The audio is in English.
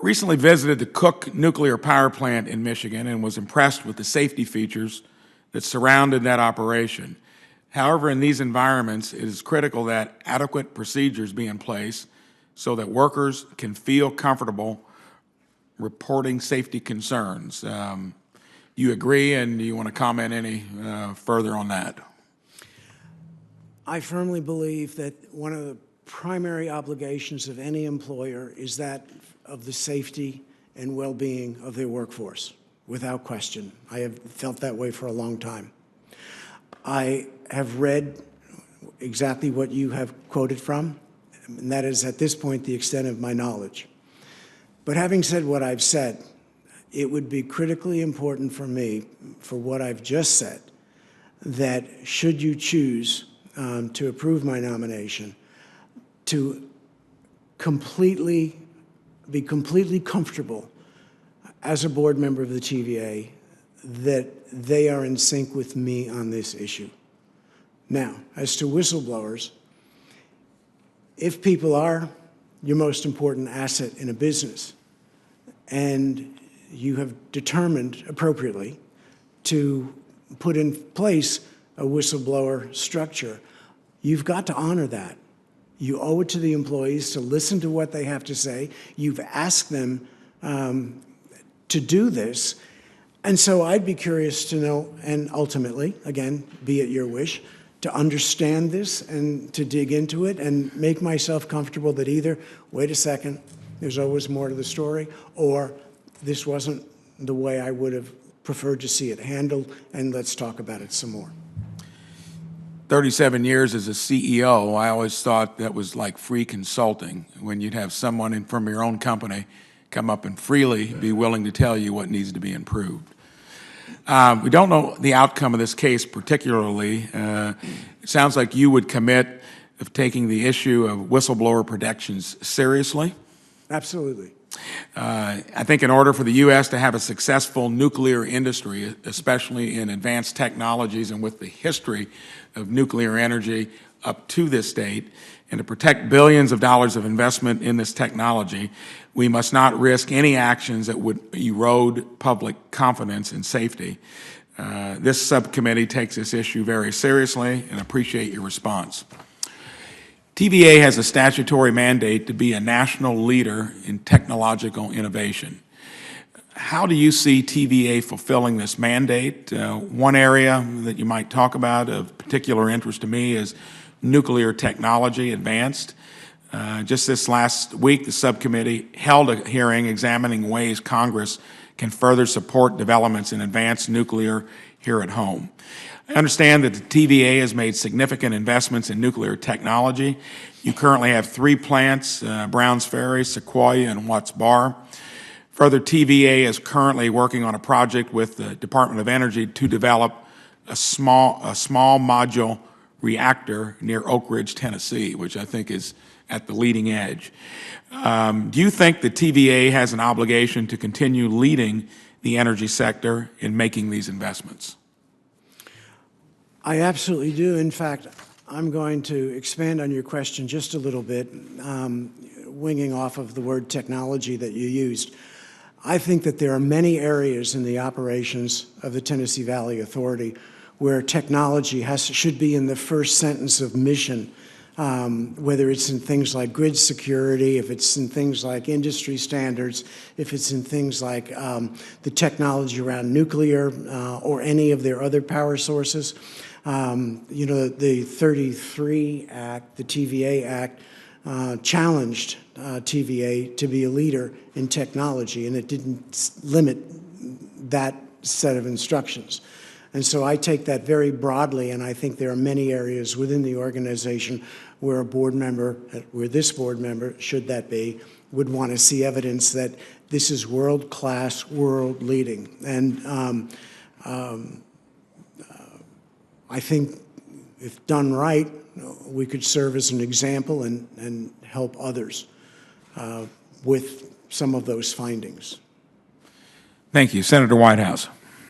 Recently visited the Cook nuclear power plant in Michigan and was impressed with the safety features that surrounded that operation. However, in these environments, it is critical that adequate procedures be in place so that workers can feel comfortable reporting safety concerns. You agree, and do you want to comment any further on that? I firmly believe that one of the primary obligations of any employer is that of the safety and well-being of their workforce, without question. I have felt that way for a long time. I have read exactly what you have quoted from, and that is at this point the extent of my knowledge. But having said what I've said, it would be critically important for me, for what I've just said, that should you choose to approve my nomination, to be completely comfortable as a board member of the TVA that they are in sync with me on this issue. Now, as to whistleblowers, if people are your most important asset in a business and you have determined appropriately to put in place a whistleblower structure, you've got to honor that. You owe it to the employees to listen to what they have to say. You've asked them to do this. And so I'd be curious to know, and ultimately, again, be it your wish, to understand this and to dig into it and make myself comfortable that either, wait a second, there's always more to the story, or this wasn't the way I would have preferred to see it handled, and let's talk about it some more. 37 years as a CEO, I always thought that was like free consulting, when you'd have someone from your own company come up and freely be willing to tell you what needs to be improved. We don't know the outcome of this case particularly. It sounds like you would commit of taking the issue of whistleblower protections seriously. Absolutely. I think in order for the U.S. to have a successful nuclear industry, especially in advanced technologies and with the history of nuclear energy up to this date, and to protect billions of dollars of investment in this technology, we must not risk any actions that would erode public confidence in safety. This subcommittee takes this issue very seriously and appreciate your response. TVA has a statutory mandate to be a national leader in technological innovation. How do you see TVA fulfilling this mandate? One area that you might talk about of particular interest to me is nuclear technology advanced. Just this last week, the subcommittee held a hearing examining ways Congress can further support developments in advanced nuclear here at home. I understand that the TVA has made significant investments in nuclear technology. You currently have 3 plants, Browns Ferry, Sequoia, and Watts Bar. Further, TVA is currently working on a project with the Department of Energy to develop a small module reactor near Oak Ridge, Tennessee, which I think is at the leading edge. Do you think the TVA has an obligation to continue leading the energy sector in making these investments? I absolutely do. In fact, I'm going to expand on your question just a little bit, winging off of the word technology that you used. I think that there are many areas in the operations of the Tennessee Valley Authority where technology should be in the first sentence of mission, whether it's in things like grid security, if it's in things like industry standards, if it's in things like the technology around nuclear or any of their other power sources. You know, the 33 Act, the TVA Act, challenged TVA to be a leader in technology, and it didn't limit that set of instructions. And so I take that very broadly, and I think there are many areas within the organization where a board member, where this board member, should that be, would want to see evidence that this is world-class, world-leading. And I think if done right, we could serve as an example and help others with some of those findings. Thank you. Senator Whitehouse.